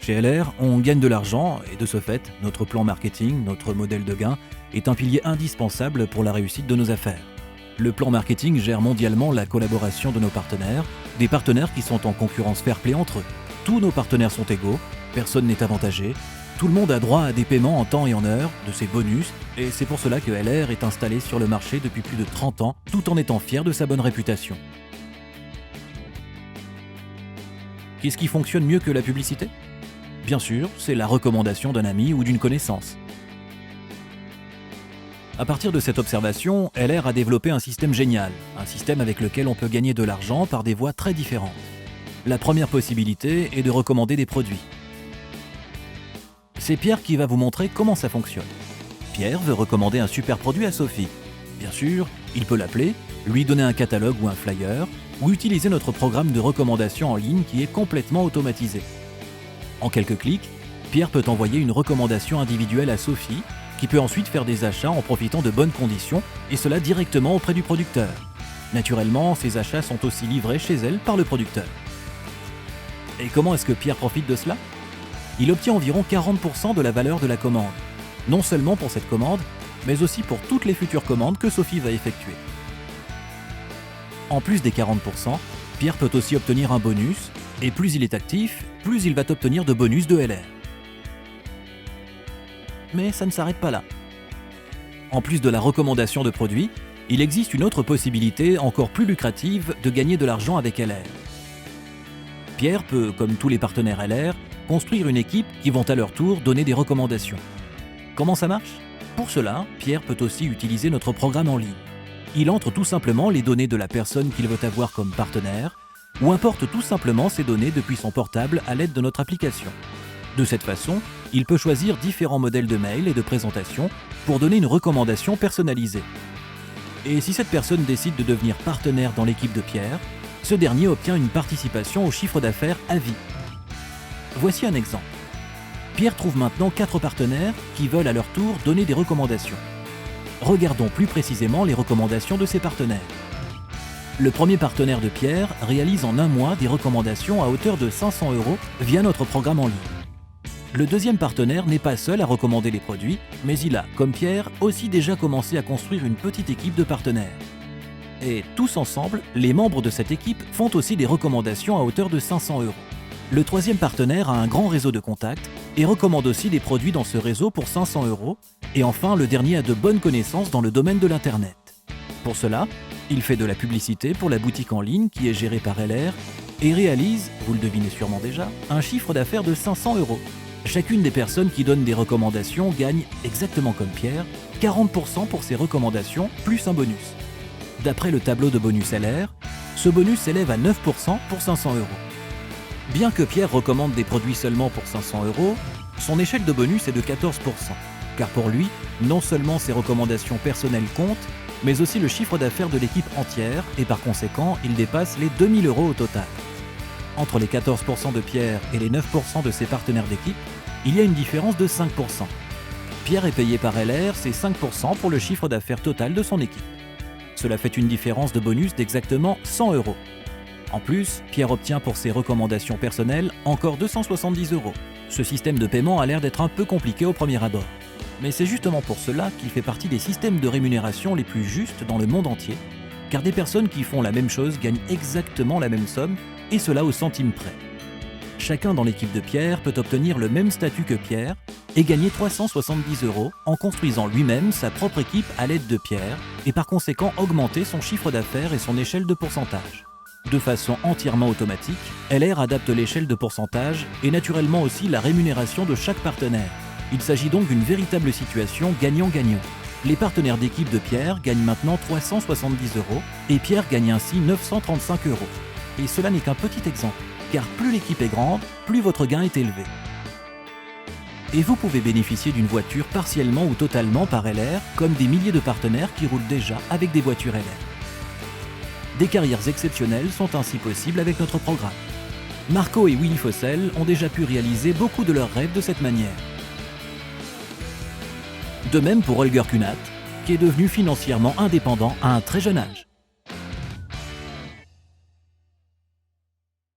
Chez LR, on gagne de l'argent et de ce fait, notre plan marketing, notre modèle de gain, est un pilier indispensable pour la réussite de nos affaires. Le plan marketing gère mondialement la collaboration de nos partenaires, des partenaires qui sont en concurrence fair-play entre eux. Tous nos partenaires sont égaux, personne n'est avantagé, tout le monde a droit à des paiements en temps et en heure, de ses bonus, et c'est pour cela que LR est installé sur le marché depuis plus de 30 ans, tout en étant fier de sa bonne réputation. Qu'est-ce qui fonctionne mieux que la publicité ? Bien sûr, c'est la recommandation d'un ami ou d'une connaissance. À partir de cette observation, LR a développé un système génial, un système avec lequel on peut gagner de l'argent par des voies très différentes. La première possibilité est de recommander des produits. C'est Pierre qui va vous montrer comment ça fonctionne. Pierre veut recommander un super produit à Sophie. Bien sûr, il peut l'appeler, lui donner un catalogue ou un flyer, ou utiliser notre programme de recommandation en ligne qui est complètement automatisé. En quelques clics, Pierre peut envoyer une recommandation individuelle à Sophie, qui peut ensuite faire des achats en profitant de bonnes conditions, et cela directement auprès du producteur. Naturellement, ces achats sont aussi livrés chez elle par le producteur. Et comment est-ce que Pierre profite de cela ? Il obtient environ 40% de la valeur de la commande, non seulement pour cette commande, mais aussi pour toutes les futures commandes que Sophie va effectuer. En plus des 40%, Pierre peut aussi obtenir un bonus, et plus il est actif, plus il va obtenir de bonus de LR. Mais ça ne s'arrête pas là. En plus de la recommandation de produits, il existe une autre possibilité encore plus lucrative de gagner de l'argent avec LR. Pierre peut, comme tous les partenaires LR, construire une équipe qui vont à leur tour donner des recommandations. Comment ça marche ? Pour cela, Pierre peut aussi utiliser notre programme en ligne. Il entre tout simplement les données de la personne qu'il veut avoir comme partenaire, ou importe tout simplement ces données depuis son portable à l'aide de notre application. De cette façon, il peut choisir différents modèles de mail et de présentation pour donner une recommandation personnalisée. Et si cette personne décide de devenir partenaire dans l'équipe de Pierre, ce dernier obtient une participation au chiffre d'affaires à vie. Voici un exemple. Pierre trouve maintenant 4 partenaires qui veulent à leur tour donner des recommandations. Regardons plus précisément les recommandations de ces partenaires. Le premier partenaire de Pierre réalise en un mois des recommandations à hauteur de 500 € via notre programme en ligne. Le deuxième partenaire n'est pas seul à recommander les produits, mais il a, comme Pierre, aussi déjà commencé à construire une petite équipe de partenaires. Et tous ensemble, les membres de cette équipe font aussi des recommandations à hauteur de 500 €. Le troisième partenaire a un grand réseau de contacts et recommande aussi des produits dans ce réseau pour 500 €. Et enfin, le dernier a de bonnes connaissances dans le domaine de l'Internet. Pour cela, il fait de la publicité pour la boutique en ligne qui est gérée par LR et réalise, vous le devinez sûrement déjà, un chiffre d'affaires de 500 €. Chacune des personnes qui donnent des recommandations gagne, exactement comme Pierre, 40% pour ses recommandations plus un bonus. D'après le tableau de bonus LR, ce bonus s'élève à 9% pour 500 €. Bien que Pierre recommande des produits seulement pour 500 €, son échelle de bonus est de 14%. Car pour lui, non seulement ses recommandations personnelles comptent, mais aussi le chiffre d'affaires de l'équipe entière, et par conséquent, il dépasse les 2000 € au total. Entre les 14% de Pierre et les 9% de ses partenaires d'équipe, il y a une différence de 5%. Pierre est payé par LR, c'est 5% pour le chiffre d'affaires total de son équipe. Cela fait une différence de bonus d'exactement 100 €. En plus, Pierre obtient pour ses recommandations personnelles encore 270 €. Ce système de paiement a l'air d'être un peu compliqué au premier abord. Mais c'est justement pour cela qu'il fait partie des systèmes de rémunération les plus justes dans le monde entier, car des personnes qui font la même chose gagnent exactement la même somme, et cela au centime près. Chacun dans l'équipe de Pierre peut obtenir le même statut que Pierre et gagner 370 € en construisant lui-même sa propre équipe à l'aide de Pierre, et par conséquent augmenter son chiffre d'affaires et son échelle de pourcentage. De façon entièrement automatique, LR adapte l'échelle de pourcentage et naturellement aussi la rémunération de chaque partenaire. Il s'agit donc d'une véritable situation gagnant-gagnant. Les partenaires d'équipe de Pierre gagnent maintenant 370 € et Pierre gagne ainsi 935 €. Et cela n'est qu'un petit exemple, car plus l'équipe est grande, plus votre gain est élevé. Et vous pouvez bénéficier d'une voiture partiellement ou totalement par LR, comme des milliers de partenaires qui roulent déjà avec des voitures LR. Des carrières exceptionnelles sont ainsi possibles avec notre programme. Marco et Willy Fossel ont déjà pu réaliser beaucoup de leurs rêves de cette manière. De même pour Holger Kunat, qui est devenu financièrement indépendant à un très jeune âge.